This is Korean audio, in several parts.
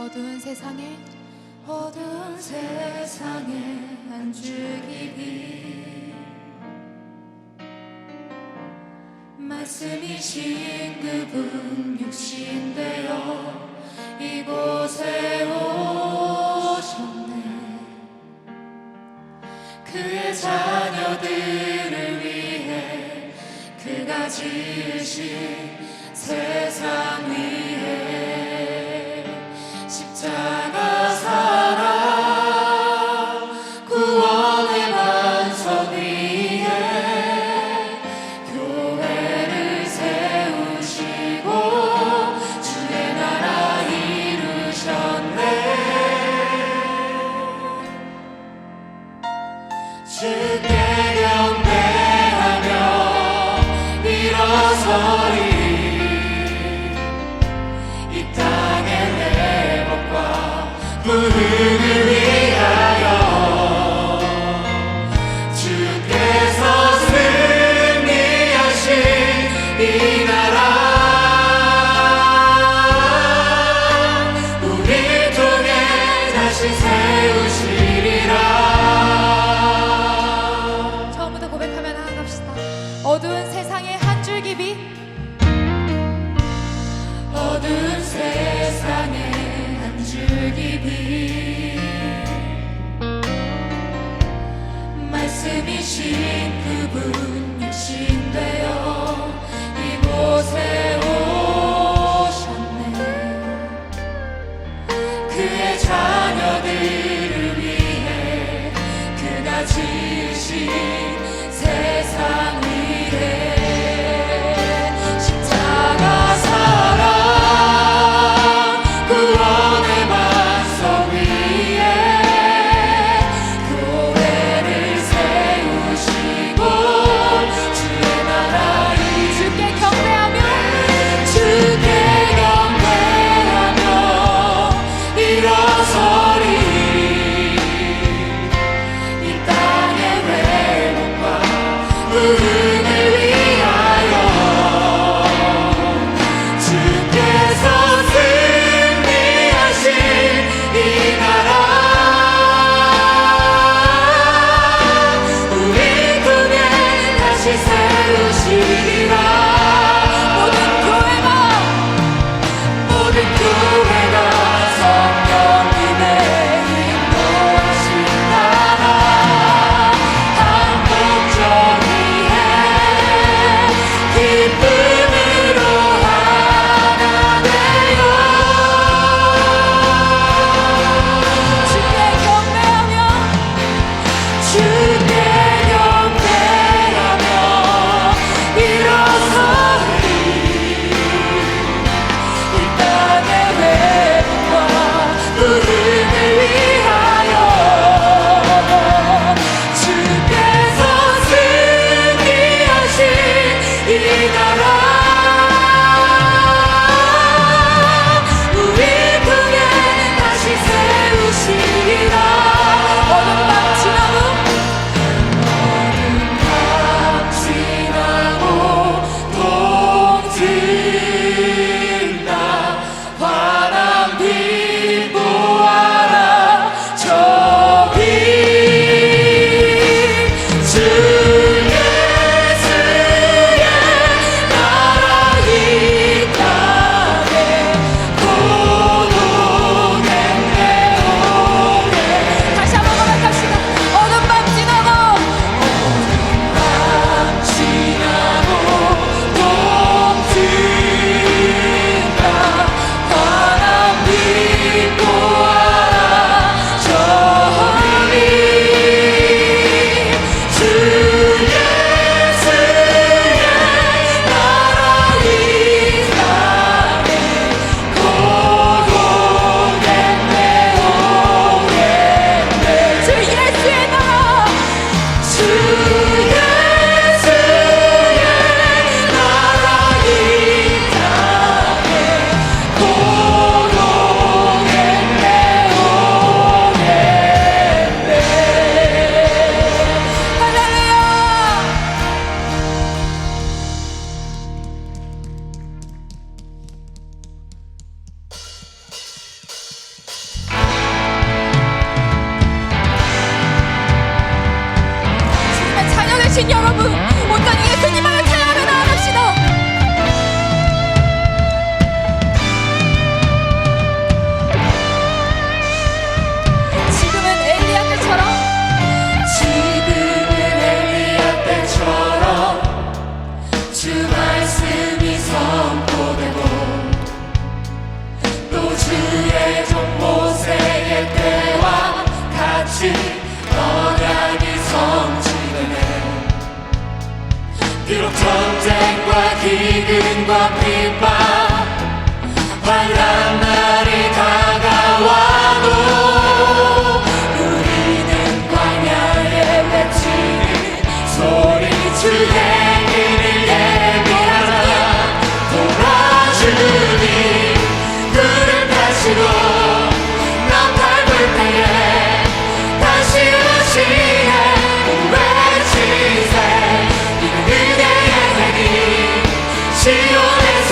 어두운 세상에 한 줄기 빛 말씀이신 그분 육신 되어 이곳에 오셨네. 그의 자녀들을 위해 그가 지으신 세상 위에 십자가 사랑 구원의 반석 위에 교회를 세우시고 주의 나라 이루셨네. 주께 경배하며 일어서리 부흥을 위하여 주께서 승리하신 이 나라 우리 통해 다시 세우시리라. 처음부터 고백하며 나아갑시다. 어두운 세상의 한 줄기 빛 어두운 세상에 줄기 빛 말씀이신 그분 육신 되어 이곳에 오셨네. 그의 자녀들을 위해 그가 지으신 세상 위에 십자가 사랑 구원의 어둠 밤 지나고 오신 여러분, 온전히 예수님만을 찬양하며 나아갑시다. 지금은 엘리야 때처럼, 지금은 엘리야 때처럼 주 말씀이 선포되고 또 주의 종 모세의 때와 같이 언약이 성취되네. 비록 전쟁과 기근과 핍박 환난 날이 다가와도 우리는 광야에 외치는 소리치게 길을 예비하라. 도와주니 구름 다시고 나 밟을 때에 다시 오시네. 외치세 이는 그대의 행위 시온에서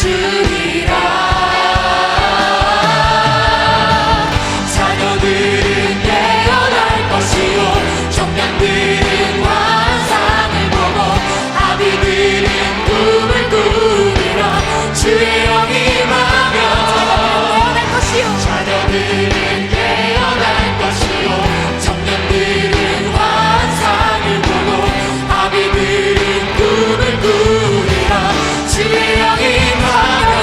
주리라. 자녀들은 깨어날 것이요 청년들은 환상을 보고 아비들은 꿈을 꾸리라. 주의 영이 임하며 자녀들은 깨어날 것이요 청년들은 환상을 보고 아비들은 꿈을 꾸리라. 주의 영이 임하며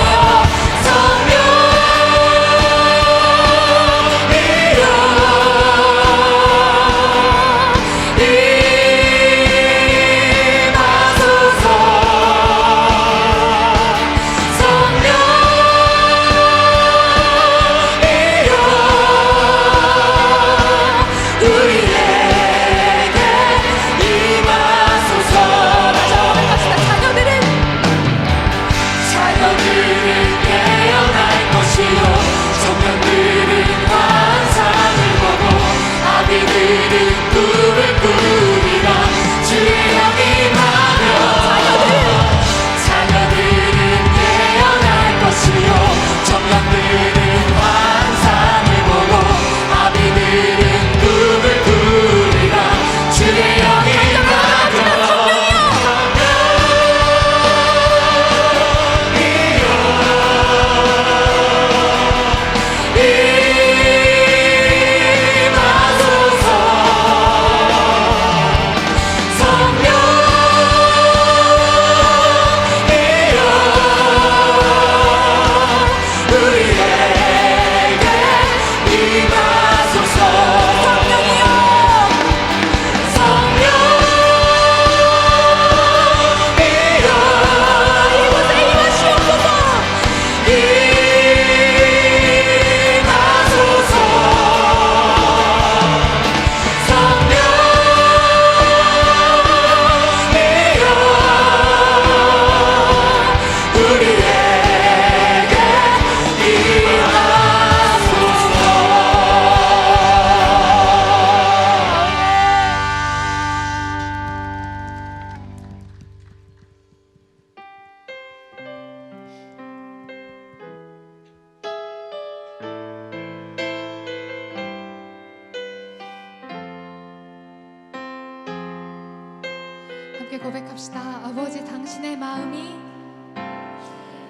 함께 고백합시다. 아버지 당신의 마음이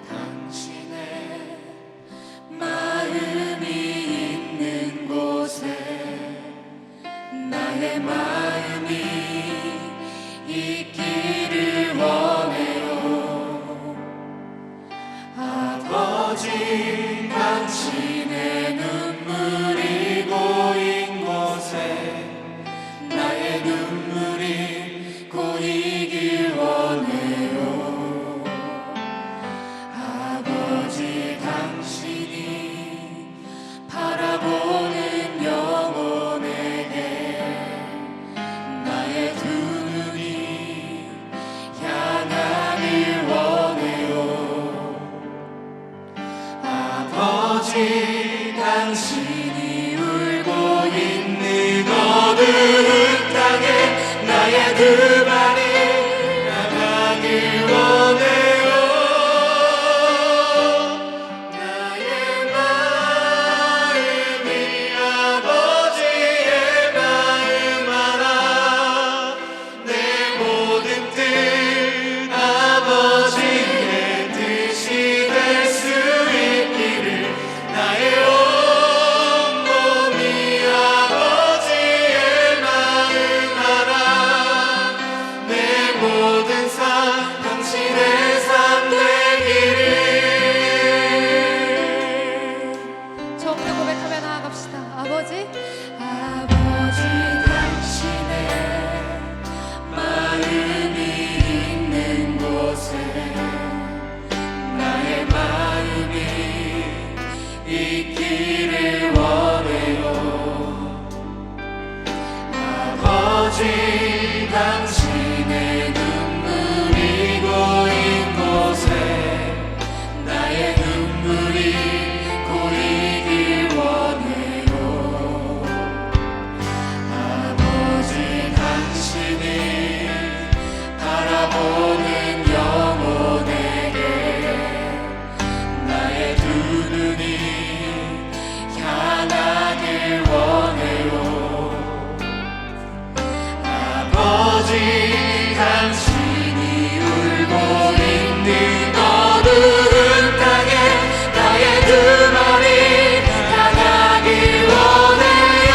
당신의 마음이 있는 곳에 나의 마음이 있기를 원해요. 아버지 당신의 눈물이 고인 곳에 나의 눈물이 고이길 원해요. 아버지 당신이 바라보는 영혼에게 나의 두 눈이 향하길 원해요. 아버지 당신이 울고 있는 어두운 땅에 나의 두 발이 나가길 원해요. 나의 마음이 아버지의 마음 알아. 내 모든 뜻 아버지의 뜻이 될 수 있기를 나의 온몸이 아버지의 마음 알아. 내 모든 삶 당신의 삶 되기를. 처음부터 고백하며 나아갑시다. 아버지 아버지 당신의 마음이 있는 곳에 나의 마음이 있기를 원해요. 아버지 당신의 눈물이 고인 곳에 나의 눈물이 고이길 원해요. 아버지 당신이 바라보는 영혼에게 어두운 땅에 나의 두 머리 향하길 원해요.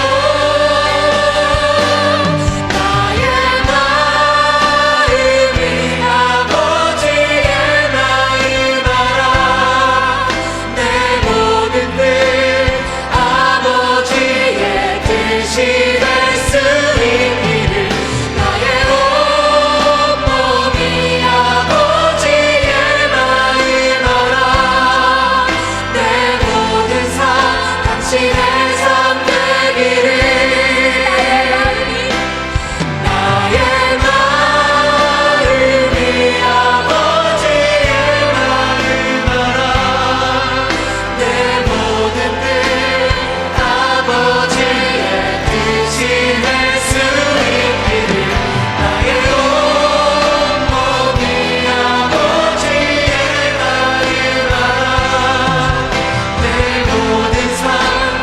나의 마음이 아버지의 마음 알아. 내 모든 뜻 아버지의 뜻이 될 수 있기를. 나의 온몸이 아버지의 마음 알아. 내 모든 삶 당신의 삶 되기를. 나의 마음이 아버지의 마음 알아. 내 모든 뜻 아버지의 뜻이 될 수 있기를. 나의 온몸이 아버지의 마음 알아. 내 모든 삶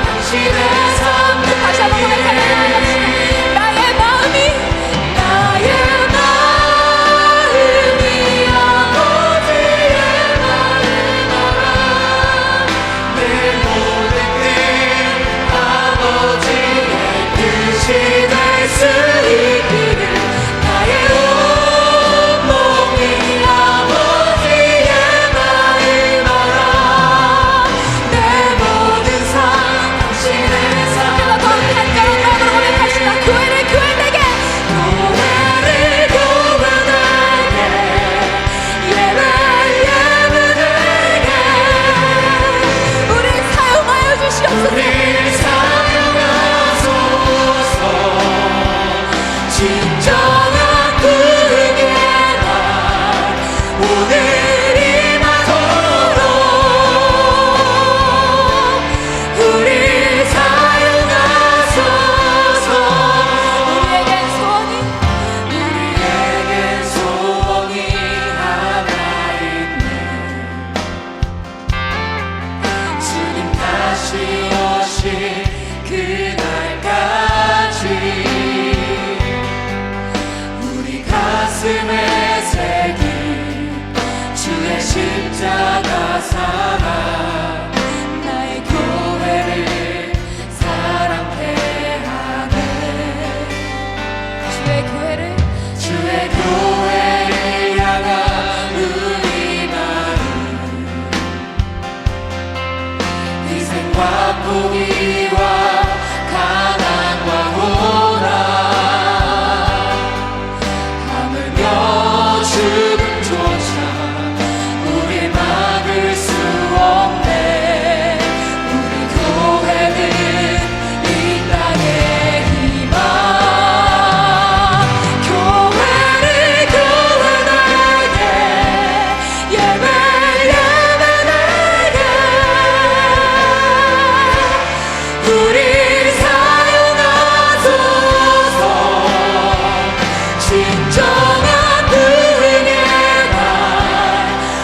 당신의 삶 다시 한번 고백하며 나아갑시다. 나의 마음이 나의 마음이 아버지의 마음 알아. 내 모든 뜻 아버지의 뜻이 될 수 있기를. 나의 온몸이 아버지의 마음 알아. 내 모든 삶 당신의 삶 그가 더 간절한 마음으로 고백합시다. 교회를 교회에게 교회를 교회에게 예배 예배에게 우리 사용하여 주시옵소서. 우리 사용하소서. 진정한 구원의 날 오늘 임하도록 우리 사용하소서. 우리에겐 소원이 우리에겐 소원이 하나 있네. 주님 다시 오실 그날까지 우리 가슴에 새긴 주의 십자가 사랑 나의 교회를 사랑케 하네. 주의 교회를 주의 교회를 향한 우리 마음 희생과 포기와 가난과 고난 하물며 죽음조차 우리 막을 수 없네. 우리 교회는 이 땅의 희망. 교회를 교회에게 예배 예배에게 우리 사용하소서. 진정한 구원의 날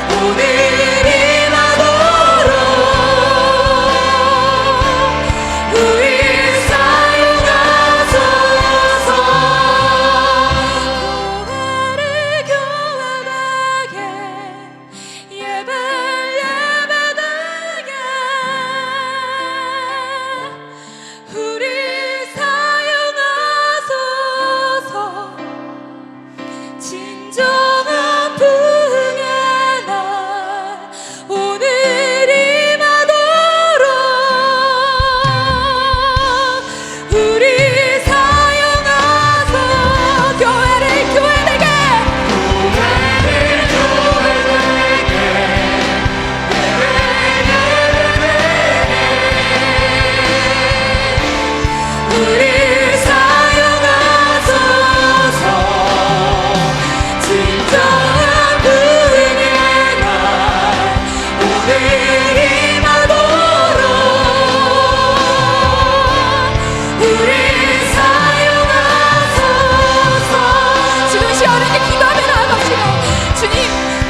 오늘 임하도록 우리 사용하소서. 교회를 교회에게 예배 예배에게 우리 사용하소서. 진정한 부흥의 날 오늘 임하도록 우리 사용하소서. 교회를 교회에게 교회를 교회에게 예배 예배에게 우리 사용하소서. 진정한 구원의 날 오늘 임하도록 우리 사용하소서. 지금 시원하게 기도하며 나아갑시다.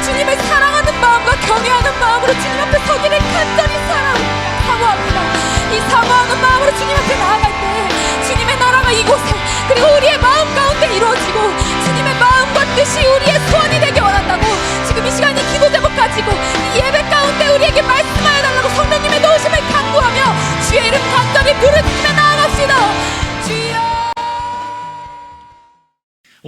주님을 사랑하는 마음과 경외하는 마음으로 주님 앞에 서기를 간절히 사모합니다. 이 사모하는 마음으로 주님 앞에 나아갈 때 주님의 나라가 이곳에 그리고 우리의 마음 가운데 이루어지고 주님의 마음과 뜻이 우리의 소원이 되기 원한다고 지금 이 시간에 기도 제목 가지고 이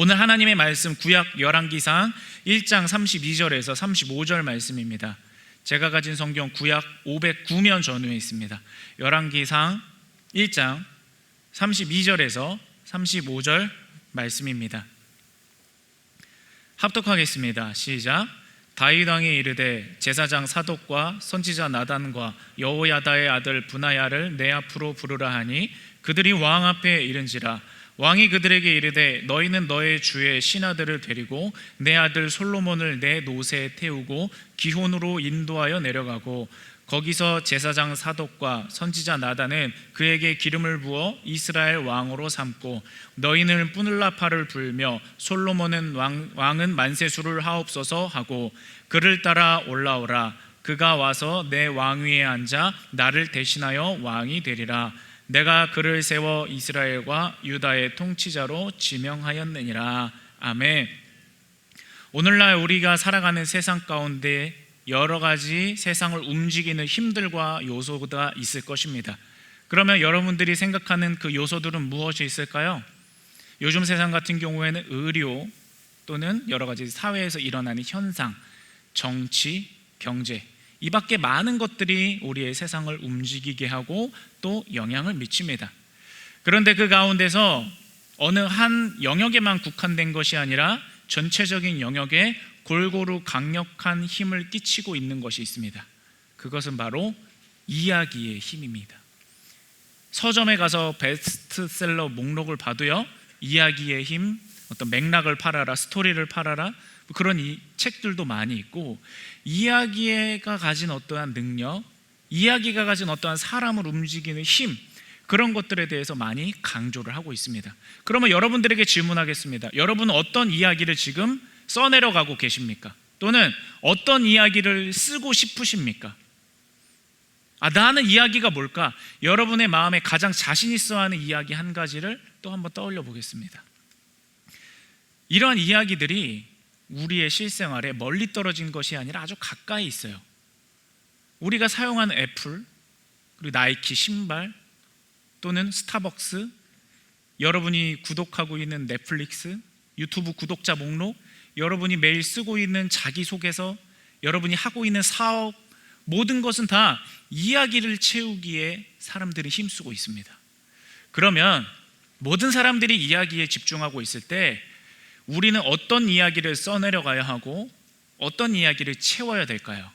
오늘 하나님의 말씀 구약 열왕기상 1장 32절에서 35절 말씀입니다. 제가 가진 성경 구약 509면 전후에 있습니다. 열왕기상 1장 32절에서 35절 말씀입니다. 합독하겠습니다. 시작. 다윗 왕이 이르되 제사장 사독과 선지자 나단과 여호야다의 아들 브나야를 내 앞으로 부르라 하니 그들이 왕 앞에 이른지라. 왕이 그들에게 이르되 너희는 너의 주의 신하들을 데리고 내 아들 솔로몬을 내 노새에 태우고 기혼으로 인도하여 내려가고 거기서 제사장 사독과 선지자 나단은 그에게 기름을 부어 이스라엘 왕으로 삼고 너희는 푸늘라파를 불며 솔로몬은 왕은 만세수를 하옵소서 하고 그를 따라 올라오라. 그가 와서 내 왕위에 앉아 나를 대신하여 왕이 되리라. 내가 그를 세워 이스라엘과 유다의 통치자로 지명하였느니라. 아멘. 오늘날 우리가 살아가는 세상 가운데 여러 가지 세상을 움직이는 힘들과 요소가 있을 것입니다. 그러면 여러분들이 생각하는 그 요소들은 무엇이 있을까요? 요즘 세상 같은 경우에는 의료 또는 여러 가지 사회에서 일어나는 현상, 정치, 경제, 이 밖에 많은 것들이 우리의 세상을 움직이게 하고 또 영향을 미칩니다. 그런데 그 가운데서 어느 한 영역에만 국한된 것이 아니라 전체적인 영역에 골고루 강력한 힘을 끼치고 있는 것이 있습니다. 그것은 바로 이야기의 힘입니다. 서점에 가서 베스트셀러 목록을 봐도요, 이야기의 힘, 어떤 맥락을 팔아라, 스토리를 팔아라, 그런 이 책들도 많이 있고, 이야기가 가진 어떠한 능력, 이야기가 가진 어떠한 사람을 움직이는 힘, 그런 것들에 대해서 많이 강조를 하고 있습니다. 그러면 여러분들에게 질문하겠습니다. 여러분은 어떤 이야기를 지금 써내려가고 계십니까? 또는 어떤 이야기를 쓰고 싶으십니까? 나는 이야기가 뭘까? 여러분의 마음에 가장 자신 있어 하는 이야기 한 가지를 또 한번 떠올려 보겠습니다. 이러한 이야기들이 우리의 실생활에 멀리 떨어진 것이 아니라 아주 가까이 있어요. 우리가 사용하는 애플, 그리고 나이키 신발, 또는 스타벅스, 여러분이 구독하고 있는 넷플릭스, 유튜브 구독자 목록, 여러분이 매일 쓰고 있는 자기소개서, 여러분이 하고 있는 사업, 모든 것은 다 이야기를 채우기에 사람들이 힘쓰고 있습니다. 그러면 모든 사람들이 이야기에 집중하고 있을 때 우리는 어떤 이야기를 써내려가야 하고 어떤 이야기를 채워야 될까요?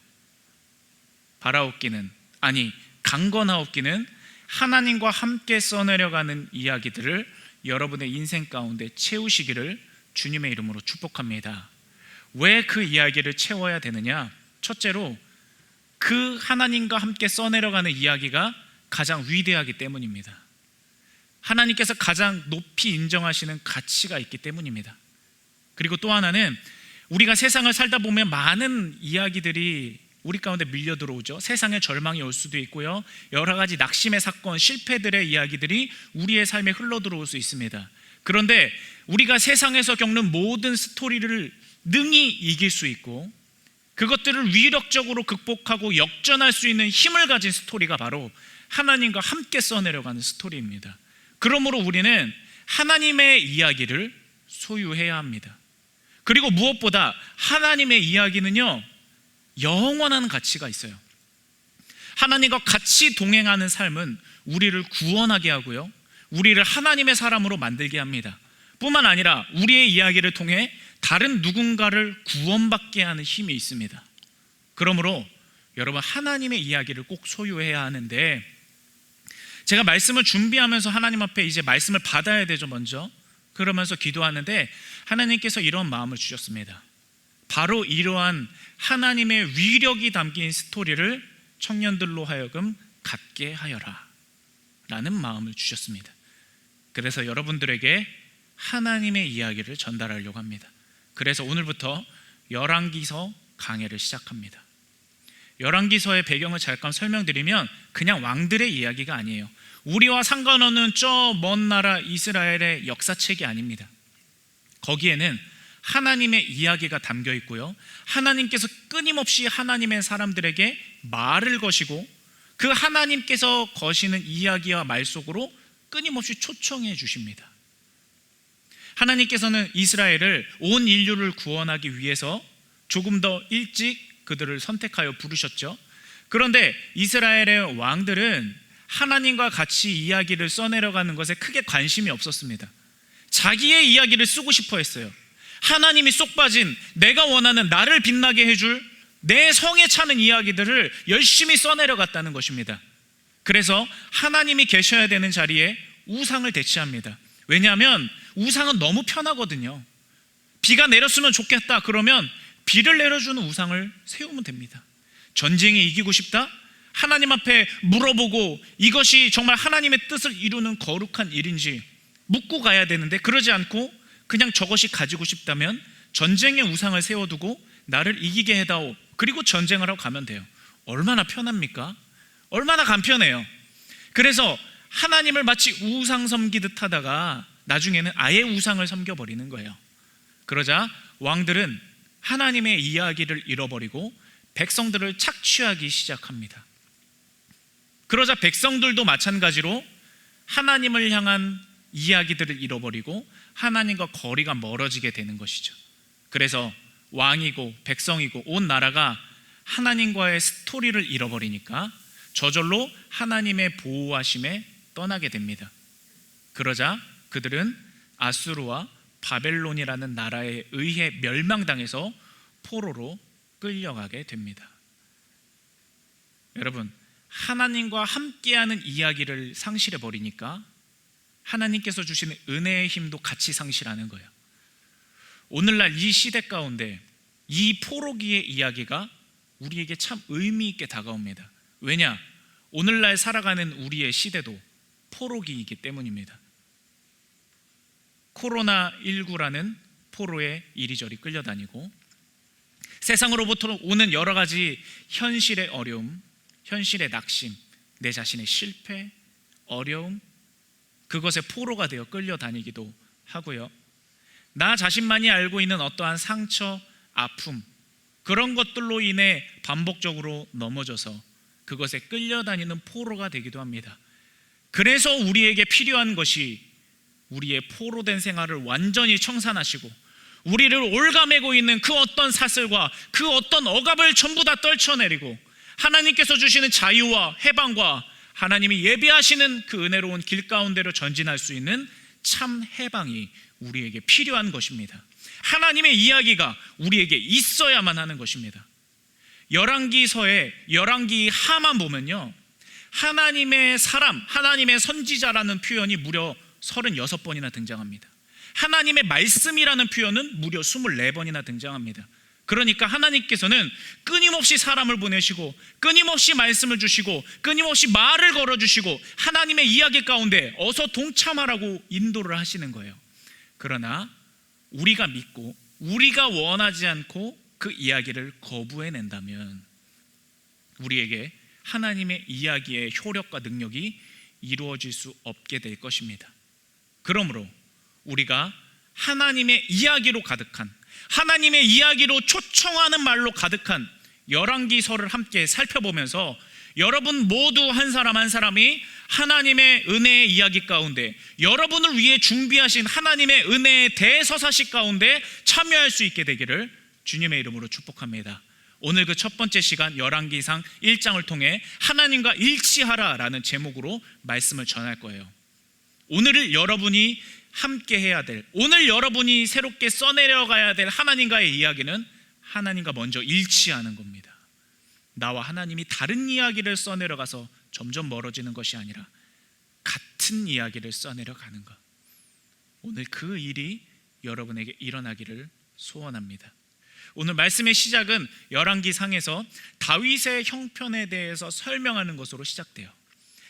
바라옵기는, 아니 강건하옵기는 하나님과 함께 써내려가는 이야기들을 여러분의 인생 가운데 채우시기를 주님의 이름으로 축복합니다. 왜 그 이야기를 채워야 되느냐? 첫째로 그 하나님과 함께 써내려가는 이야기가 가장 위대하기 때문입니다. 하나님께서 가장 높이 인정하시는 가치가 있기 때문입니다. 그리고 또 하나는 우리가 세상을 살다 보면 많은 이야기들이 우리 가운데 밀려 들어오죠. 세상에 절망이 올 수도 있고요, 여러 가지 낙심의 사건, 실패들의 이야기들이 우리의 삶에 흘러 들어올 수 있습니다. 그런데 우리가 세상에서 겪는 모든 스토리를 능히 이길 수 있고 그것들을 위력적으로 극복하고 역전할 수 있는 힘을 가진 스토리가 바로 하나님과 함께 써내려가는 스토리입니다. 그러므로 우리는 하나님의 이야기를 소유해야 합니다. 그리고 무엇보다 하나님의 이야기는요, 영원한 가치가 있어요. 하나님과 같이 동행하는 삶은 우리를 구원하게 하고요, 우리를 하나님의 사람으로 만들게 합니다. 뿐만 아니라 우리의 이야기를 통해 다른 누군가를 구원받게 하는 힘이 있습니다. 그러므로 여러분, 하나님의 이야기를 꼭 소유해야 하는데, 제가 말씀을 준비하면서 하나님 앞에 이제 말씀을 받아야 되죠. 먼저 그러면서 기도하는데 하나님께서 이런 마음을 주셨습니다. 바로 이러한 하나님의 위력이 담긴 스토리를 청년들로 하여금 갖게 하여라 라는 마음을 주셨습니다. 그래서 여러분들에게 하나님의 이야기를 전달하려고 합니다. 그래서 오늘부터 열왕기서 강해를 시작합니다. 열왕기서의 배경을 잠깐 설명드리면 그냥 왕들의 이야기가 아니에요. 우리와 상관없는 저 먼 나라 이스라엘의 역사책이 아닙니다. 거기에는 하나님의 이야기가 담겨 있고요, 하나님께서 끊임없이 하나님의 사람들에게 말을 거시고 그 하나님께서 거시는 이야기와 말 속으로 끊임없이 초청해 주십니다. 하나님께서는 이스라엘을, 온 인류를 구원하기 위해서 조금 더 일찍 그들을 선택하여 부르셨죠. 그런데 이스라엘의 왕들은 하나님과 같이 이야기를 써내려가는 것에 크게 관심이 없었습니다. 자기의 이야기를 쓰고 싶어 했어요. 하나님이 쏙 빠진, 내가 원하는, 나를 빛나게 해줄 내 성에 차는 이야기들을 열심히 써내려갔다는 것입니다. 그래서 하나님이 계셔야 되는 자리에 우상을 대체합니다. 왜냐하면 우상은 너무 편하거든요. 비가 내렸으면 좋겠다 그러면 비를 내려주는 우상을 세우면 됩니다. 전쟁에 이기고 싶다? 하나님 앞에 물어보고 이것이 정말 하나님의 뜻을 이루는 거룩한 일인지 묻고 가야 되는데, 그러지 않고 그냥 저것이 가지고 싶다면 전쟁의 우상을 세워두고 나를 이기게 해다오, 그리고 전쟁을 하고 가면 돼요. 얼마나 편합니까? 얼마나 간편해요. 그래서 하나님을 마치 우상 섬기듯 하다가 나중에는 아예 우상을 섬겨버리는 거예요. 그러자 왕들은 하나님의 이야기를 잃어버리고 백성들을 착취하기 시작합니다. 그러자 백성들도 마찬가지로 하나님을 향한 이야기들을 잃어버리고 하나님과 거리가 멀어지게 되는 것이죠. 그래서 왕이고 백성이고 온 나라가 하나님과의 스토리를 잃어버리니까 저절로 하나님의 보호하심에 떠나게 됩니다. 그러자 그들은 아수르와 바벨론이라는 나라에 의해 멸망당해서 포로로 끌려가게 됩니다. 여러분, 하나님과 함께하는 이야기를 상실해버리니까 하나님께서 주시는 은혜의 힘도 같이 상실하는 거예요. 오늘날 이 시대 가운데 이 포로기의 이야기가 우리에게 참 의미 있게 다가옵니다. 왜냐? 오늘날 살아가는 우리의 시대도 포로기이기 때문입니다. 코로나19라는 포로에 이리저리 끌려다니고 세상으로부터 오는 여러 가지 현실의 어려움, 현실의 낙심, 내 자신의 실패, 어려움, 그것에 포로가 되어 끌려다니기도 하고요. 나 자신만이 알고 있는 어떠한 상처, 아픔, 그런 것들로 인해 반복적으로 넘어져서 그것에 끌려다니는 포로가 되기도 합니다. 그래서 우리에게 필요한 것이 우리의 포로된 생활을 완전히 청산하시고 우리를 올가매고 있는 그 어떤 사슬과 그 어떤 억압을 전부 다 떨쳐내리고 하나님께서 주시는 자유와 해방과 하나님이 예비하시는 그 은혜로운 길 가운데로 전진할 수 있는 참 해방이 우리에게 필요한 것입니다. 하나님의 이야기가 우리에게 있어야만 하는 것입니다. 열왕기서에 열왕기 하만 보면요, 하나님의 사람, 하나님의 선지자라는 표현이 무려 36번이나 등장합니다. 하나님의 말씀이라는 표현은 무려 24번이나 등장합니다. 그러니까 하나님께서는 끊임없이 사람을 보내시고 끊임없이 말씀을 주시고 끊임없이 말을 걸어주시고 하나님의 이야기 가운데 어서 동참하라고 인도를 하시는 거예요. 그러나 우리가 믿고 우리가 원하지 않고 그 이야기를 거부해낸다면 우리에게 하나님의 이야기의 효력과 능력이 이루어질 수 없게 될 것입니다. 그러므로 우리가 하나님의 이야기로 가득한, 하나님의 이야기로 초청하는 말로 가득한 열왕기서를 함께 살펴보면서 여러분 모두 한 사람 한 사람이 하나님의 은혜의 이야기 가운데 여러분을 위해 준비하신 하나님의 은혜의 대서사시 가운데 참여할 수 있게 되기를 주님의 이름으로 축복합니다. 오늘 그 첫 번째 시간 열왕기상 1장을 통해 하나님과 일치하라라는 제목으로 말씀을 전할 거예요. 오늘 여러분이 함께 해야 될, 오늘 여러분이 새롭게 써내려가야 될 하나님과의 이야기는 하나님과 먼저 일치하는 겁니다. 나와 하나님이 다른 이야기를 써내려가서 점점 멀어지는 것이 아니라 같은 이야기를 써내려가는 것, 오늘 그 일이 여러분에게 일어나기를 소원합니다. 오늘 말씀의 시작은 열왕기상에서 다윗의 형편에 대해서 설명하는 것으로 시작돼요.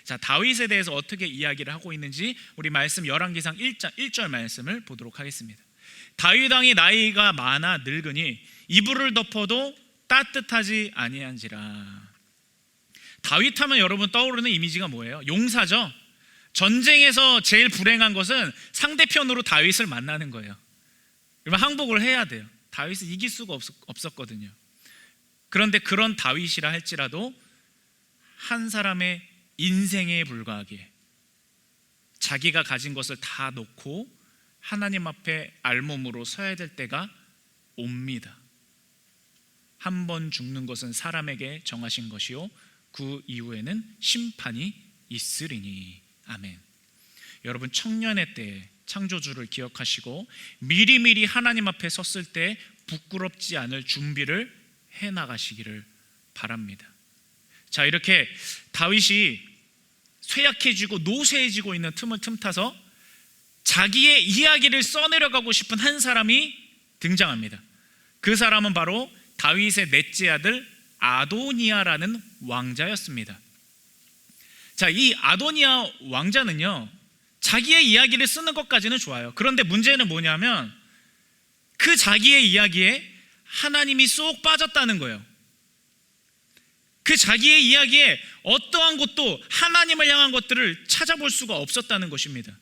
자, 다윗에 대해서 어떻게 이야기를 하고 있는지 우리 말씀 열왕기상 1장 1절 말씀을 보도록 하겠습니다. 다윗 왕이 나이가 많아 늙으니 이불을 덮어도 따뜻하지 아니한지라. 다윗 하면 여러분 떠오르는 이미지가 뭐예요? 용사죠. 전쟁에서 제일 불행한 것은 상대편으로 다윗을 만나는 거예요. 그러면 항복을 해야 돼요. 다윗을 이길 수가 없었거든요. 그런데 그런 다윗이라 할지라도 한 사람의 인생에 불과하게 자기가 가진 것을 다 놓고 하나님 앞에 알몸으로 서야 될 때가 옵니다. 한 번 죽는 것은 사람에게 정하신 것이요 그 이후에는 심판이 있으리니. 아멘. 여러분, 청년의 때에 창조주를 기억하시고 미리미리 하나님 앞에 섰을 때 부끄럽지 않을 준비를 해나가시기를 바랍니다. 자, 이렇게 다윗이 쇠약해지고 노쇠해지고 있는 틈을 틈타서 자기의 이야기를 써내려가고 싶은 한 사람이 등장합니다. 그 사람은 바로 다윗의 넷째 아들 아도니아라는 왕자였습니다. 자, 이 아도니아 왕자는요, 자기의 이야기를 쓰는 것까지는 좋아요. 그런데 문제는 뭐냐면 그 자기의 이야기에 하나님이 쏙 빠졌다는 거예요. 그 자기의 이야기에 어떠한 것도 하나님을 향한 것들을 찾아볼 수가 없었다는 것입니다.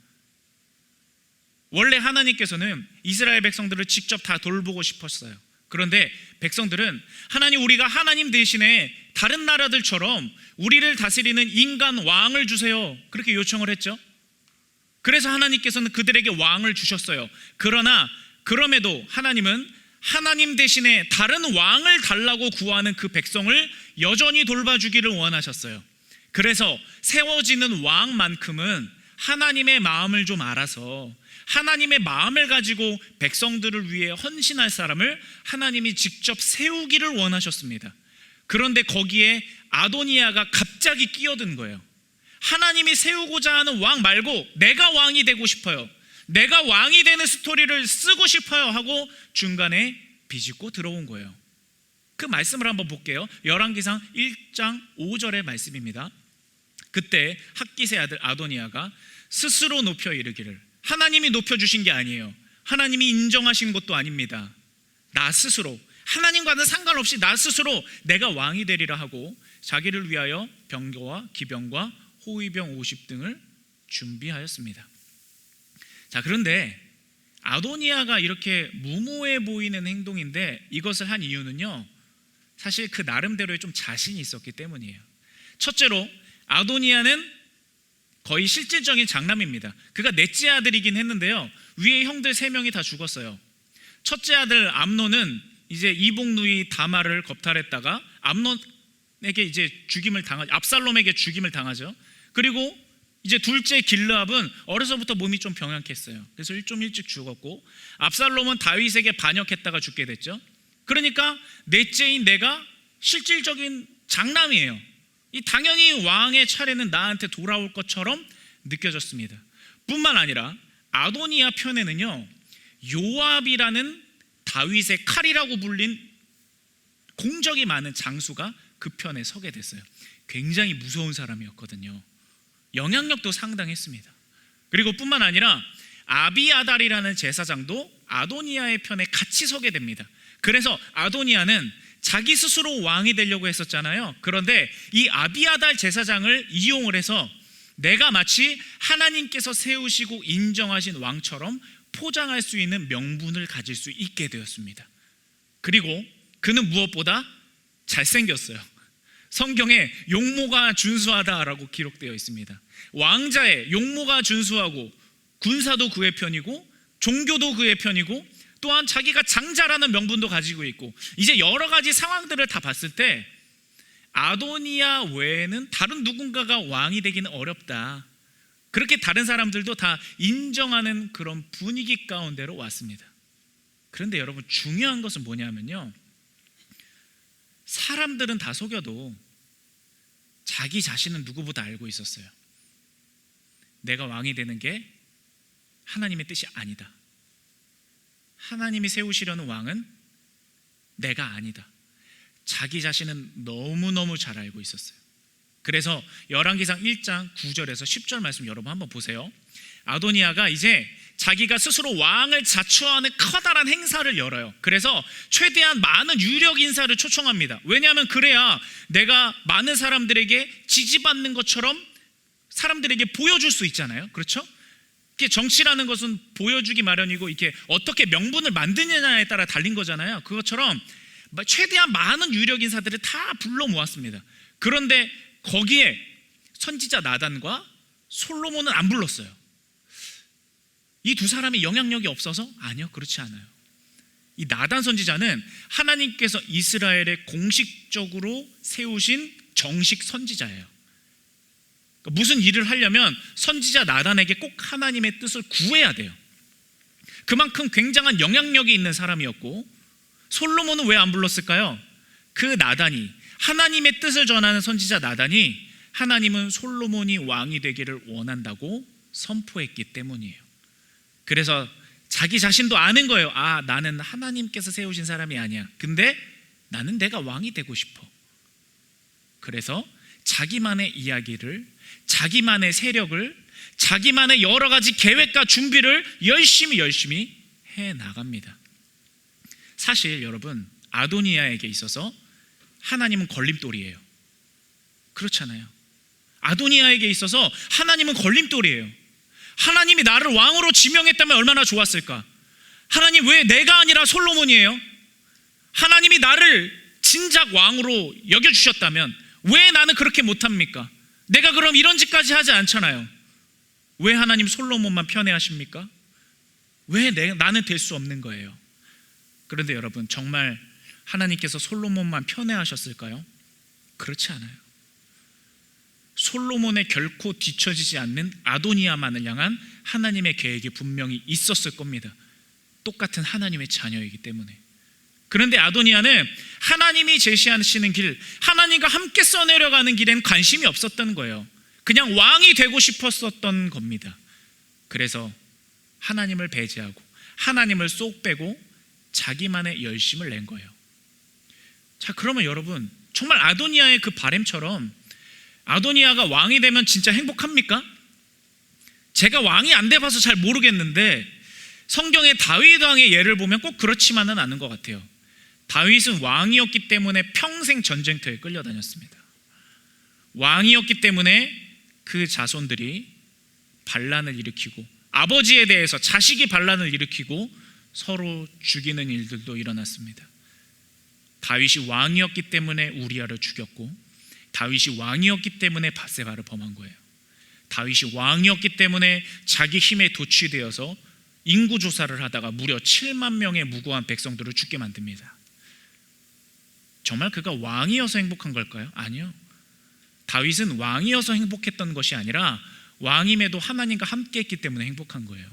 원래 하나님께서는 이스라엘 백성들을 직접 다 돌보고 싶었어요. 그런데 백성들은 하나님, 우리가 하나님 대신에 다른 나라들처럼 우리를 다스리는 인간 왕을 주세요, 그렇게 요청을 했죠. 그래서 하나님께서는 그들에게 왕을 주셨어요. 그러나 그럼에도 하나님은 하나님 대신에 다른 왕을 달라고 구하는 그 백성을 여전히 돌봐주기를 원하셨어요. 그래서 세워지는 왕만큼은 하나님의 마음을 좀 알아서 하나님의 마음을 가지고 백성들을 위해 헌신할 사람을 하나님이 직접 세우기를 원하셨습니다. 그런데 거기에 아도니아가 갑자기 끼어든 거예요. 하나님이 세우고자 하는 왕 말고 내가 왕이 되고 싶어요, 내가 왕이 되는 스토리를 쓰고 싶어요 하고 중간에 비집고 들어온 거예요. 그 말씀을 한번 볼게요. 열왕기상 1장 5절의 말씀입니다. 그때 핫깃의 아들 아도니아가 스스로 높여 이르기를, 하나님이 높여주신 게 아니에요, 하나님이 인정하신 것도 아닙니다, 나 스스로, 하나님과는 상관없이 나 스스로 내가 왕이 되리라 하고 자기를 위하여 병거와 기병과 호위병 50등을 준비하였습니다. 자, 그런데 아도니아가 이렇게 무모해 보이는 행동인데 이것을 한 이유는요, 사실 그 나름대로의 좀 자신이 있었기 때문이에요. 첫째로 아도니아는 거의 실질적인 장남입니다. 그가 넷째 아들이긴 했는데요, 위에 형들 3명이 다 죽었어요. 첫째 아들 암논은 이제 이복누이 다말을 겁탈했다가 암논에게 이제 압살롬에게 죽임을 당하죠. 그리고 이제 둘째 길르압은 어려서부터 몸이 좀 병약했어요. 그래서 좀 일찍 죽었고, 압살롬은 다윗에게 반역했다가 죽게 됐죠. 그러니까 넷째인 내가 실질적인 장남이에요. 이 당연히 왕의 차례는 나한테 돌아올 것처럼 느껴졌습니다. 뿐만 아니라 아도니아 편에는요, 요압이라는 다윗의 칼이라고 불린 공적이 많은 장수가 그 편에 서게 됐어요. 굉장히 무서운 사람이었거든요. 영향력도 상당했습니다. 그리고 뿐만 아니라 아비아달이라는 제사장도 아도니아의 편에 같이 서게 됩니다. 그래서 아도니아는 자기 스스로 왕이 되려고 했었잖아요. 그런데 이 아비아달 제사장을 이용을 해서 내가 마치 하나님께서 세우시고 인정하신 왕처럼 포장할 수 있는 명분을 가질 수 있게 되었습니다. 그리고 그는 무엇보다 잘생겼어요. 성경에 용모가 준수하다라고 기록되어 있습니다. 왕자의 용모가 준수하고 군사도 그의 편이고 종교도 그의 편이고 또한 자기가 장자라는 명분도 가지고 있고, 이제 여러 가지 상황들을 다 봤을 때 아도니아 외에는 다른 누군가가 왕이 되기는 어렵다, 그렇게 다른 사람들도 다 인정하는 그런 분위기 가운데로 왔습니다. 그런데 여러분, 중요한 것은 뭐냐면요, 사람들은 다 속여도 자기 자신은 누구보다 알고 있었어요. 내가 왕이 되는 게 하나님의 뜻이 아니다, 하나님이 세우시려는 왕은 내가 아니다, 자기 자신은 너무너무 잘 알고 있었어요. 그래서 열왕기상 1장 9절에서 10절 말씀 여러분 한번 보세요. 아도니아가 이제 자기가 스스로 왕을 자처하는 커다란 행사를 열어요. 그래서 최대한 많은 유력 인사를 초청합니다. 왜냐하면 그래야 내가 많은 사람들에게 지지받는 것처럼 사람들에게 보여줄 수 있잖아요. 그렇죠? 정치라는 것은 보여주기 마련이고 이렇게 어떻게 명분을 만드느냐에 따라 달린 거잖아요. 그것처럼 최대한 많은 유력 인사들을 다 불러 모았습니다. 그런데 거기에 선지자 나단과 솔로몬은 안 불렀어요. 이 두 사람의 영향력이 없어서? 아니요, 그렇지 않아요. 이 나단 선지자는 하나님께서 이스라엘에 공식적으로 세우신 정식 선지자예요. 그러니까 무슨 일을 하려면 선지자 나단에게 꼭 하나님의 뜻을 구해야 돼요. 그만큼 굉장한 영향력이 있는 사람이었고, 솔로몬은 왜 안 불렀을까요? 그 나단이, 하나님의 뜻을 전하는 선지자 나단이 하나님은 솔로몬이 왕이 되기를 원한다고 선포했기 때문이에요. 그래서 자기 자신도 아는 거예요. 아, 나는 하나님께서 세우신 사람이 아니야. 근데 나는 내가 왕이 되고 싶어. 그래서 자기만의 이야기를, 자기만의 세력을, 자기만의 여러 가지 계획과 준비를 열심히 해 나갑니다. 사실 여러분, 아도니아에게 있어서 하나님은 걸림돌이에요. 그렇잖아요. 아도니아에게 있어서 하나님은 걸림돌이에요. 하나님이 나를 왕으로 지명했다면 얼마나 좋았을까? 하나님, 왜 내가 아니라 솔로몬이에요? 하나님이 나를 진작 왕으로 여겨주셨다면 왜 나는 그렇게 못합니까? 내가 그럼 이런 짓까지 하지 않잖아요. 왜 하나님 솔로몬만 편애하십니까? 왜 나는 될 수 없는 거예요? 그런데 여러분, 정말 하나님께서 솔로몬만 편애하셨을까요? 그렇지 않아요. 솔로몬에 결코 뒤처지지 않는 아도니아만을 향한 하나님의 계획이 분명히 있었을 겁니다. 똑같은 하나님의 자녀이기 때문에. 그런데 아도니아는 하나님이 제시하시는 길, 하나님과 함께 써내려가는 길엔 관심이 없었던 거예요. 그냥 왕이 되고 싶었었던 겁니다. 그래서 하나님을 배제하고 하나님을 쏙 빼고 자기만의 열심을 낸 거예요. 자, 그러면 여러분, 정말 아도니아의 그 바램처럼 아도니아가 왕이 되면 진짜 행복합니까? 제가 왕이 안 돼봐서 잘 모르겠는데 성경의 다윗 왕의 예를 보면 꼭 그렇지만은 않은 것 같아요. 다윗은 왕이었기 때문에 평생 전쟁터에 끌려다녔습니다. 왕이었기 때문에 그 자손들이 반란을 일으키고, 아버지에 대해서 자식이 반란을 일으키고 서로 죽이는 일들도 일어났습니다. 다윗이 왕이었기 때문에 우리아를 죽였고, 다윗이 왕이었기 때문에 밧세바를 범한 거예요. 다윗이 왕이었기 때문에 자기 힘에 도취되어서 인구조사를 하다가 무려 7만 명의 무고한 백성들을 죽게 만듭니다. 정말 그가 왕이어서 행복한 걸까요? 아니요. 다윗은 왕이어서 행복했던 것이 아니라 왕임에도 하나님과 함께 했기 때문에 행복한 거예요.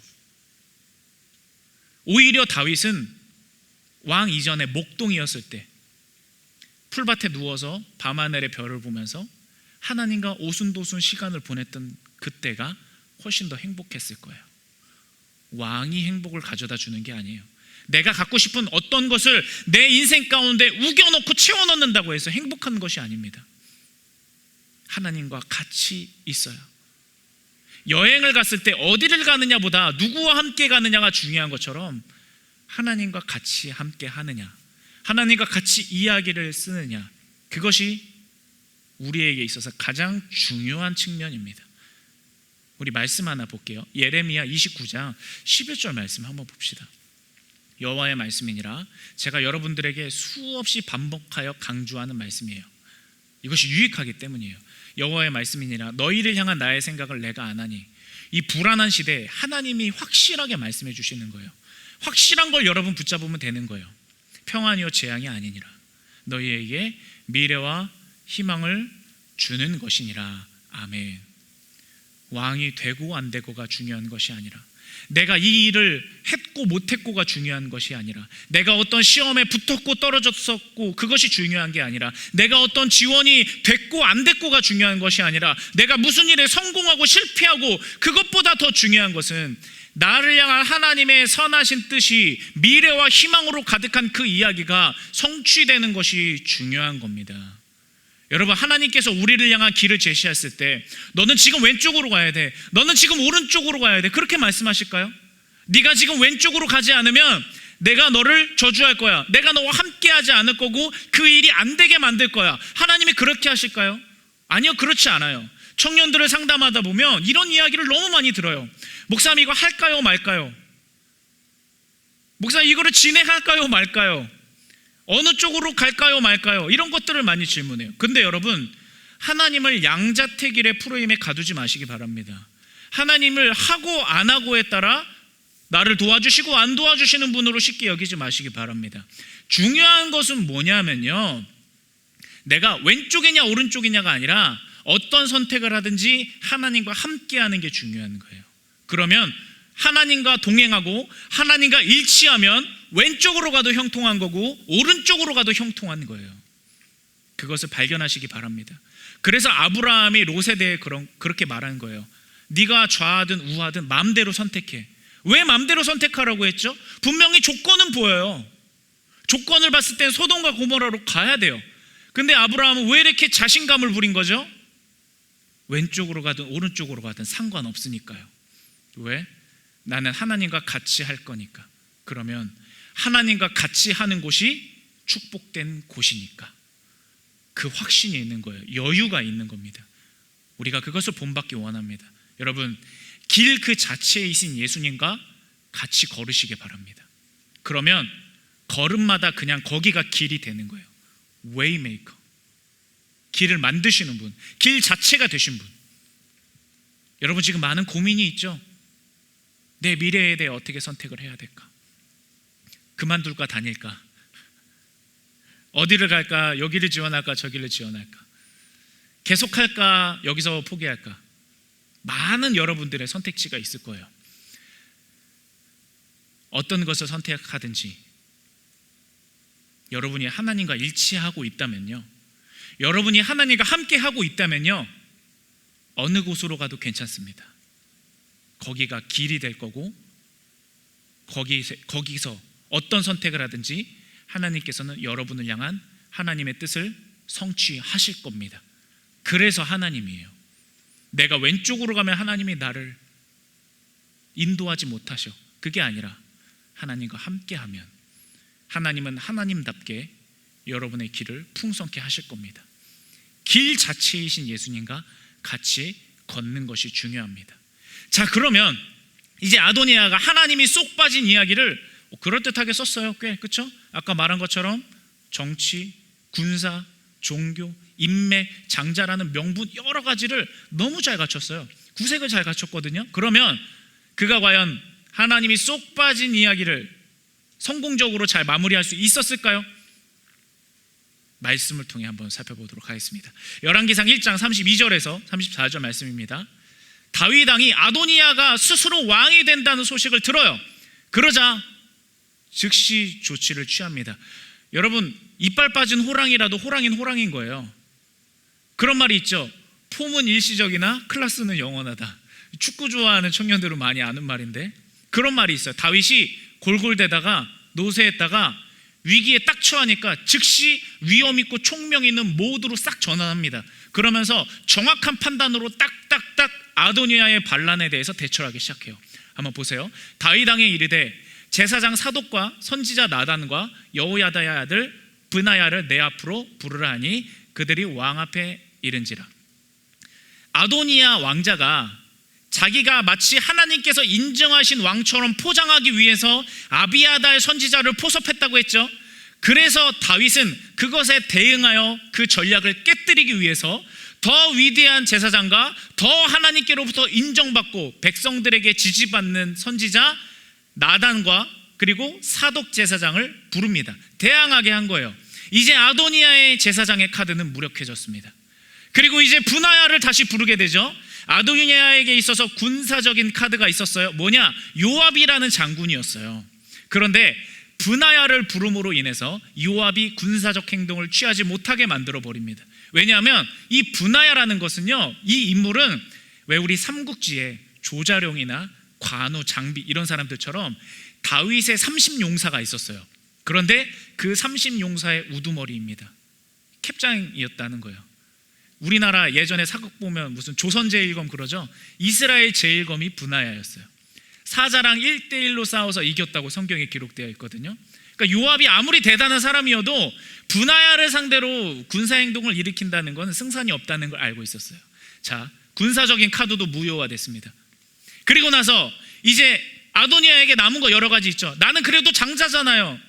오히려 다윗은 왕 이전에 목동이었을 때 풀밭에 누워서 밤하늘의 별을 보면서 하나님과 오순도순 시간을 보냈던 그때가 훨씬 더 행복했을 거예요. 왕이 행복을 가져다 주는 게 아니에요. 내가 갖고 싶은 어떤 것을 내 인생 가운데 우겨놓고 채워넣는다고 해서 행복한 것이 아닙니다. 하나님과 같이 있어요. 여행을 갔을 때 어디를 가느냐보다 누구와 함께 가느냐가 중요한 것처럼 하나님과 같이 함께 하느냐, 하나님과 같이 이야기를 쓰느냐, 그것이 우리에게 있어서 가장 중요한 측면입니다. 우리 말씀 하나 볼게요. 예레미야 29장 11절 말씀 한번 봅시다. 여호와의 말씀이니라 제가 여러분들에게 수없이 반복하여 강조하는 말씀이에요. 이것이 유익하기 때문이에요. 여호와의 말씀이니라 너희를 향한 나의 생각을 내가 아나니. 이 불안한 시대에 하나님이 확실하게 말씀해 주시는 거예요. 확실한 걸 여러분 붙잡으면 되는 거예요. 평안이요 재앙이 아니니라. 너희에게 미래와 희망을 주는 것이니라. 아멘. 왕이 되고 안 되고가 중요한 것이 아니라, 내가 이 일을 했고 못했고가 중요한 것이 아니라, 내가 어떤 시험에 붙었고 떨어졌었고 그것이 중요한 게 아니라, 내가 어떤 지원이 됐고 안 됐고가 중요한 것이 아니라, 내가 무슨 일에 성공하고 실패하고 그것보다 더 중요한 것은 나를 향한 하나님의 선하신 뜻이 미래와 희망으로 가득한 그 이야기가 성취되는 것이 중요한 겁니다. 여러분, 하나님께서 우리를 향한 길을 제시했을 때 너는 지금 왼쪽으로 가야 돼, 너는 지금 오른쪽으로 가야 돼, 그렇게 말씀하실까요? 네가 지금 왼쪽으로 가지 않으면 내가 너를 저주할 거야, 내가 너와 함께하지 않을 거고 그 일이 안 되게 만들 거야. 하나님이 그렇게 하실까요? 아니요, 그렇지 않아요. 청년들을 상담하다 보면 이런 이야기를 너무 많이 들어요. 목사님, 이거 할까요 말까요? 목사님, 이거를 진행할까요 말까요? 어느 쪽으로 갈까요 말까요? 이런 것들을 많이 질문해요. 근데 여러분, 하나님을 양자택일의 프레임에 가두지 마시기 바랍니다. 하나님을 하고 안 하고에 따라 나를 도와주시고 안 도와주시는 분으로 쉽게 여기지 마시기 바랍니다. 중요한 것은 뭐냐면요, 내가 왼쪽이냐 오른쪽이냐가 아니라 어떤 선택을 하든지 하나님과 함께하는 게 중요한 거예요. 그러면 하나님과 동행하고 하나님과 일치하면 왼쪽으로 가도 형통한 거고 오른쪽으로 가도 형통한 거예요. 그것을 발견하시기 바랍니다. 그래서 아브라함이 롯에 대해 그렇게 말한 거예요. 네가 좌하든 우하든 마음대로 선택해. 왜 마음대로 선택하라고 했죠? 분명히 조건은 보여요. 조건을 봤을 땐 소돔과 고모라로 가야 돼요. 근데 아브라함은 왜 이렇게 자신감을 부린 거죠? 왼쪽으로 가든 오른쪽으로 가든 상관없으니까요. 왜? 나는 하나님과 같이 할 거니까. 그러면 하나님과 같이 하는 곳이 축복된 곳이니까. 그 확신이 있는 거예요. 여유가 있는 겁니다. 우리가 그것을 본받기 원합니다. 여러분, 길 그 자체이신 예수님과 같이 걸으시기 바랍니다. 그러면 걸음마다 그냥 거기가 길이 되는 거예요. 웨이메이커, 길을 만드시는 분, 길 자체가 되신 분. 여러분, 지금 많은 고민이 있죠? 내 미래에 대해 어떻게 선택을 해야 될까? 그만둘까 다닐까? 어디를 갈까? 여기를 지원할까? 저기를 지원할까? 계속할까? 여기서 포기할까? 많은 여러분들의 선택지가 있을 거예요. 어떤 것을 선택하든지 여러분이 하나님과 일치하고 있다면요, 여러분이 하나님과 함께 하고 있다면요, 어느 곳으로 가도 괜찮습니다. 거기가 길이 될 거고 거기서 어떤 선택을 하든지 하나님께서는 여러분을 향한 하나님의 뜻을 성취하실 겁니다. 그래서 하나님이에요. 내가 왼쪽으로 가면 하나님이 나를 인도하지 못하셔. 그게 아니라 하나님과 함께하면 하나님은 하나님답게 여러분의 길을 풍성케 하실 겁니다. 길 자체이신 예수님과 같이 걷는 것이 중요합니다. 자, 그러면 이제 아도니아가 하나님이 쏙 빠진 이야기를 그럴듯하게 썼어요. 꽤, 그렇죠? 아까 말한 것처럼 정치, 군사, 종교, 인맥, 장자라는 명분 여러 가지를 너무 잘 갖췄어요. 구색을 잘 갖췄거든요. 그러면 그가 과연 하나님이 쏙 빠진 이야기를 성공적으로 잘 마무리할 수 있었을까요? 말씀을 통해 한번 살펴보도록 하겠습니다. 열왕기상 1장 32절에서 34절 말씀입니다. 다윗 왕이 아도니아가 스스로 왕이 된다는 소식을 들어요. 그러자 즉시 조치를 취합니다. 여러분, 이빨 빠진 호랑이라도 호랑이는 호랑이인 거예요. 그런 말이 있죠. 폼은 일시적이나 클래스는 영원하다. 축구 좋아하는 청년들은 많이 아는 말인데 그런 말이 있어요. 다윗이 골골대다가 노쇠했다가 위기에 딱 처하니까 즉시 위험 있고 총명 있는 모드로 싹 전환합니다. 그러면서 정확한 판단으로 딱딱딱 아도니아의 반란에 대해서 대처를 하기 시작해요. 한번 보세요. 다윗 왕에 이르되 제사장 사독과 선지자 나단과 여호야다의 아들 브나야를 내 앞으로 부르라 하니 그들이 왕 앞에 이른지라. 아도니아 왕자가 자기가 마치 하나님께서 인정하신 왕처럼 포장하기 위해서 아비아달 선지자를 포섭했다고 했죠. 그래서 다윗은 그것에 대응하여 그 전략을 깨뜨리기 위해서 더 위대한 제사장과 더 하나님께로부터 인정받고 백성들에게 지지받는 선지자 나단과 그리고 사독 제사장을 부릅니다. 대항하게 한 거예요. 이제 아도니아의 제사장의 카드는 무력해졌습니다. 그리고 이제 브나야를 다시 부르게 되죠. 아도니아에게 있어서 군사적인 카드가 있었어요. 뭐냐? 요압이라는 장군이었어요. 그런데 브나야를 부름으로 인해서 요압이 군사적 행동을 취하지 못하게 만들어 버립니다. 왜냐하면 이 브나야라는 것은요, 이 인물은 왜 우리 삼국지에 조자룡이나 관우, 장비 이런 사람들처럼 다윗의 30용사가 있었어요. 그런데 그 30용사의 우두머리입니다. 캡장이었다는 거예요. 우리나라 예전에 사극 보면 무슨 조선 제1검 그러죠. 이스라엘 제1검이 브나야였어요. 사자랑 1대1로 싸워서 이겼다고 성경에 기록되어 있거든요. 그러니까 요압이 아무리 대단한 사람이어도 브나야를 상대로 군사행동을 일으킨다는 건 승산이 없다는 걸 알고 있었어요. 자, 군사적인 카드도 무효화됐습니다. 그리고 나서 이제 아도니아에게 남은 거 여러 가지 있죠. 나는 그래도 장자잖아요.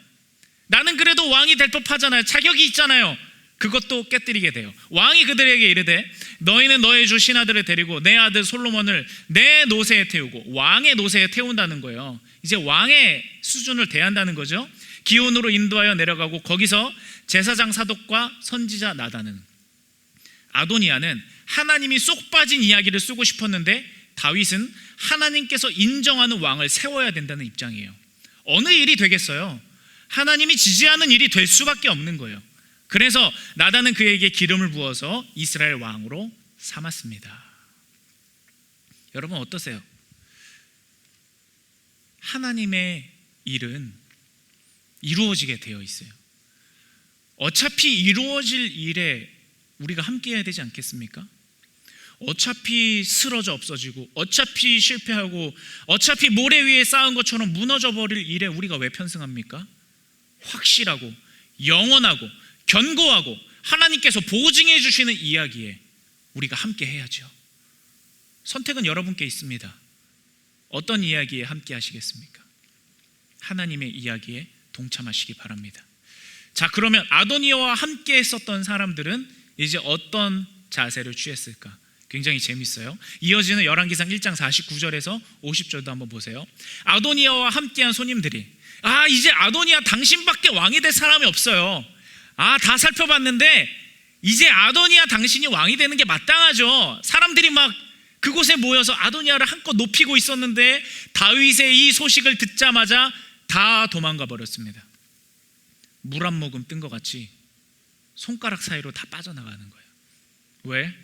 나는 그래도 왕이 될 법하잖아요. 자격이 있잖아요. 그것도 깨뜨리게 돼요. 왕이 그들에게 이르되 너희는 너희 주 신하들을 데리고 내 아들 솔로몬을 내 노새에 태우고, 왕의 노새에 태운다는 거예요. 이제 왕의 수준을 대한다는 거죠. 기온으로 인도하여 내려가고 거기서 제사장 사독과 선지자 나단은, 아도니아는 하나님이 쏙 빠진 이야기를 쓰고 싶었는데 다윗은 하나님께서 인정하는 왕을 세워야 된다는 입장이에요. 어느 일이 되겠어요? 하나님이 지지하는 일이 될 수밖에 없는 거예요. 그래서 나단은 그에게 기름을 부어서 이스라엘 왕으로 삼았습니다. 여러분 어떠세요? 하나님의 일은 이루어지게 되어 있어요. 어차피 이루어질 일에 우리가 함께 해야 되지 않겠습니까? 어차피 쓰러져 없어지고, 어차피 실패하고, 어차피 모래 위에 쌓은 것처럼 무너져 버릴 일에 우리가 왜 편승합니까? 확실하고 영원하고 견고하고 하나님께서 보증해 주시는 이야기에 우리가 함께 해야죠. 선택은 여러분께 있습니다. 어떤 이야기에 함께 하시겠습니까? 하나님의 이야기에 동참하시기 바랍니다. 자, 그러면 아도니아와 함께 했었던 사람들은 이제 어떤 자세를 취했을까? 굉장히 재밌어요. 이어지는 열왕기상 1장 49절에서 50절도 한번 보세요. 아도니아와 함께한 손님들이, 이제 아도니아 당신밖에 왕이 될 사람이 없어요. 다 살펴봤는데 이제 아도니아 당신이 왕이 되는 게 마땅하죠. 사람들이 막 그곳에 모여서 아도니아를 한껏 높이고 있었는데 다윗의 이 소식을 듣자마자 다 도망가 버렸습니다. 물 한 모금 뜬 것 같이 손가락 사이로 다 빠져나가는 거예요. 왜?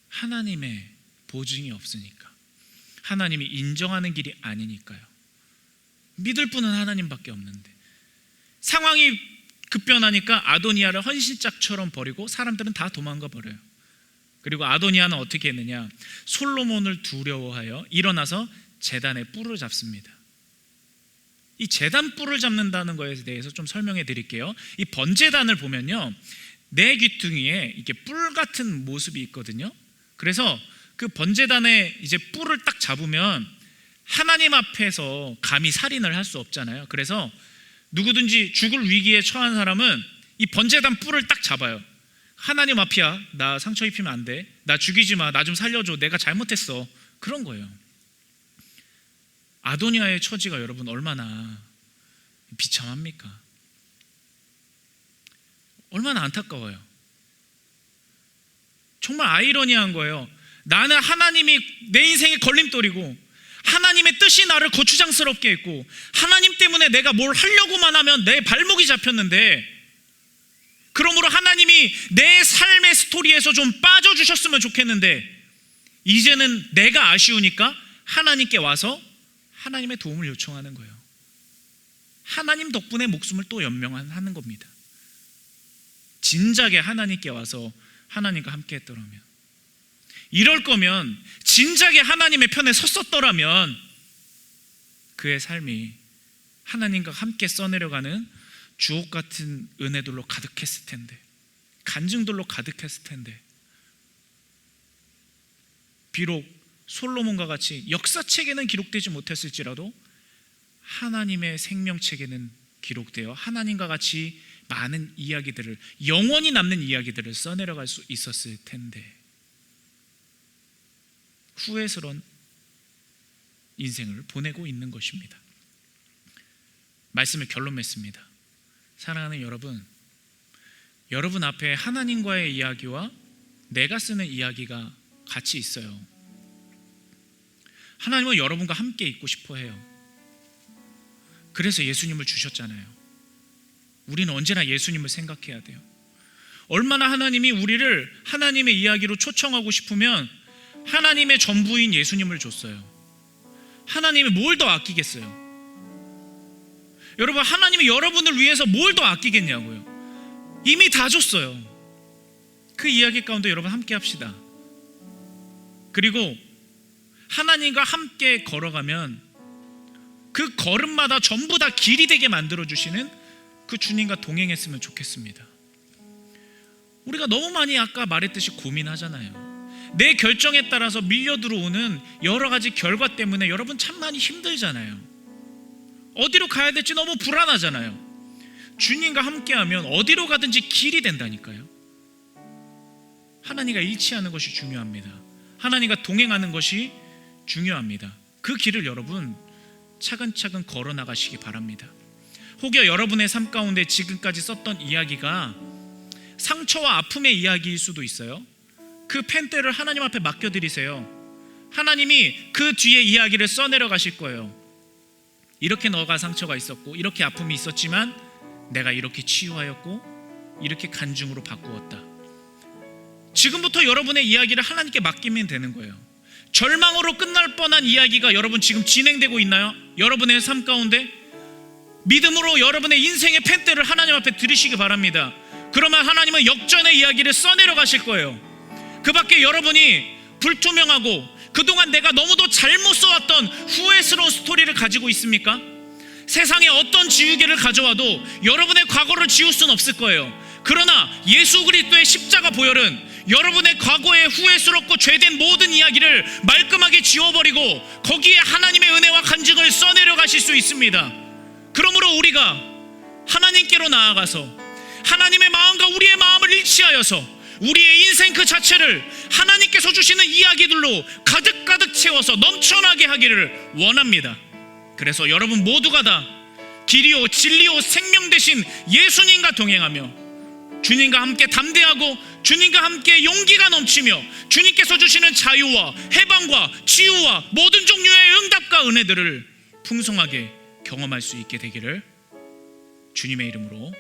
하나님의 보증이 없으니까. 하나님이 인정하는 길이 아니니까요. 믿을 분은 하나님밖에 없는데. 상황이 급변하니까 아도니아를 헌신짝처럼 버리고 사람들은 다 도망가 버려요. 그리고 아도니아는 어떻게 했느냐? 솔로몬을 두려워하여 일어나서 제단의 뿔을 잡습니다. 이 제단 뿔을 잡는다는 것에 대해서 좀 설명해 드릴게요. 이 번제단을 보면요, 내 귀퉁이에 이렇게 뿔 같은 모습이 있거든요. 그래서 그 번제단에 이제 뿔을 딱 잡으면 하나님 앞에서 감히 살인을 할 수 없잖아요. 그래서 누구든지 죽을 위기에 처한 사람은 이 번제단 뿔을 딱 잡아요. 하나님 앞이야, 나 상처 입히면 안 돼, 나 죽이지 마, 나 좀 살려줘, 내가 잘못했어, 그런 거예요. 아도니아의 처지가 여러분 얼마나 비참합니까? 얼마나 안타까워요. 정말 아이러니한 거예요. 나는 하나님이 내 인생의 걸림돌이고 하나님의 뜻이 나를 거추장스럽게 했고 하나님 때문에 내가 뭘 하려고만 하면 내 발목이 잡혔는데, 그러므로 하나님이 내 삶의 스토리에서 좀 빠져주셨으면 좋겠는데 이제는 내가 아쉬우니까 하나님께 와서 하나님의 도움을 요청하는 거예요. 하나님 덕분에 목숨을 또 연명하는 겁니다. 진작에 하나님께 와서 하나님과 함께 했더라면, 이럴 거면 진작에 하나님의 편에 섰었더라면 그의 삶이 하나님과 함께 써내려가는 주옥 같은 은혜들로 가득했을 텐데, 간증들로 가득했을 텐데, 비록 솔로몬과 같이 역사책에는 기록되지 못했을지라도 하나님의 생명책에는 기록되어 하나님과 같이 많은 이야기들을, 영원히 남는 이야기들을 써내려갈 수 있었을 텐데, 후회스러운 인생을 보내고 있는 것입니다. 말씀을 결론 맺습니다. 사랑하는 여러분, 여러분 앞에 하나님과의 이야기와 내가 쓰는 이야기가 같이 있어요. 하나님은 여러분과 함께 있고 싶어 해요. 그래서 예수님을 주셨잖아요. 우리는 언제나 예수님을 생각해야 돼요. 얼마나 하나님이 우리를 하나님의 이야기로 초청하고 싶으면 하나님의 전부인 예수님을 줬어요. 하나님이 뭘 더 아끼겠어요? 여러분, 하나님이 여러분을 위해서 뭘 더 아끼겠냐고요? 이미 다 줬어요. 그 이야기 가운데 여러분 함께 합시다. 그리고 하나님과 함께 걸어가면 그 걸음마다 전부 다 길이 되게 만들어주시는 그 주님과 동행했으면 좋겠습니다. 우리가 너무 많이 아까 말했듯이 고민하잖아요. 내 결정에 따라서 밀려 들어오는 여러 가지 결과 때문에 여러분 참 많이 힘들잖아요. 어디로 가야 될지 너무 불안하잖아요. 주님과 함께하면 어디로 가든지 길이 된다니까요. 하나님과 일치하는 것이 중요합니다. 하나님과 동행하는 것이 중요합니다. 그 길을 여러분 차근차근 걸어 나가시기 바랍니다. 혹여 여러분의 삶 가운데 지금까지 썼던 이야기가 상처와 아픔의 이야기일 수도 있어요. 그 펜대를 하나님 앞에 맡겨드리세요. 하나님이 그 뒤에 이야기를 써내려 가실 거예요. 이렇게 너가 상처가 있었고 이렇게 아픔이 있었지만 내가 이렇게 치유하였고 이렇게 간증으로 바꾸었다. 지금부터 여러분의 이야기를 하나님께 맡기면 되는 거예요. 절망으로 끝날 뻔한 이야기가 여러분 지금 진행되고 있나요? 여러분의 삶 가운데 믿음으로 여러분의 인생의 펜대를 하나님 앞에 드리시기 바랍니다. 그러면 하나님은 역전의 이야기를 써내려 가실 거예요. 그 밖에 여러분이 불투명하고 그동안 내가 너무도 잘못 써왔던 후회스러운 스토리를 가지고 있습니까? 세상에 어떤 지우개를 가져와도 여러분의 과거를 지울 수는 없을 거예요. 그러나 예수 그리스도의 십자가 보혈은 여러분의 과거의 후회스럽고 죄된 모든 이야기를 말끔하게 지워버리고 거기에 하나님의 은혜와 간증을 써내려 가실 수 있습니다. 그러므로 우리가 하나님께로 나아가서 하나님의 마음과 우리의 마음을 일치하여서 우리의 인생 그 자체를 하나님께서 주시는 이야기들로 가득가득 채워서 넘쳐나게 하기를 원합니다. 그래서 여러분 모두가 다 길이요 진리요 생명 되신 예수님과 동행하며 주님과 함께 담대하고 주님과 함께 용기가 넘치며 주님께서 주시는 자유와 해방과 치유와 모든 종류의 응답과 은혜들을 풍성하게 경험할 수 있게 되기를 주님의 이름으로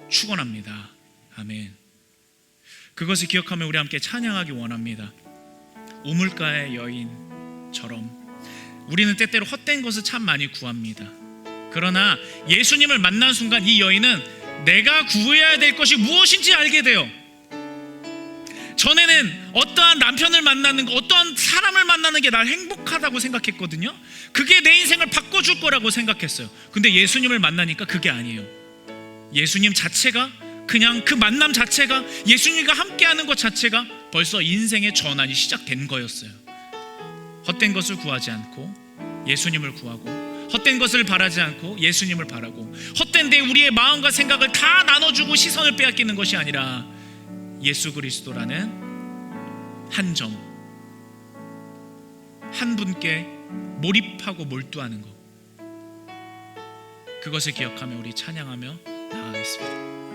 축원합니다. 아멘. 그것을 기억하며 우리 함께 찬양하기 원합니다. 우물가의 여인처럼 우리는 때때로 헛된 것을 참 많이 구합니다. 그러나 예수님을 만난 순간 이 여인은 내가 구해야 될 것이 무엇인지 알게 돼요. 전에는 어떠한 남편을 만나는 거, 어떠한 사람을 만나는 게 날 행복하다고 생각했거든요. 그게 내 인생을 바꿔줄 거라고 생각했어요. 근데 예수님을 만나니까 그게 아니에요. 예수님 자체가, 그냥 그 만남 자체가, 예수님과 함께하는 것 자체가 벌써 인생의 전환이 시작된 거였어요. 헛된 것을 구하지 않고 예수님을 구하고, 헛된 것을 바라지 않고 예수님을 바라고, 헛된 데 우리의 마음과 생각을 다 나눠주고 시선을 빼앗기는 것이 아니라 예수 그리스도라는 한 점, 한 분께 몰입하고 몰두하는 것, 그것을 기억하며 우리 찬양하며 나아가겠습니다.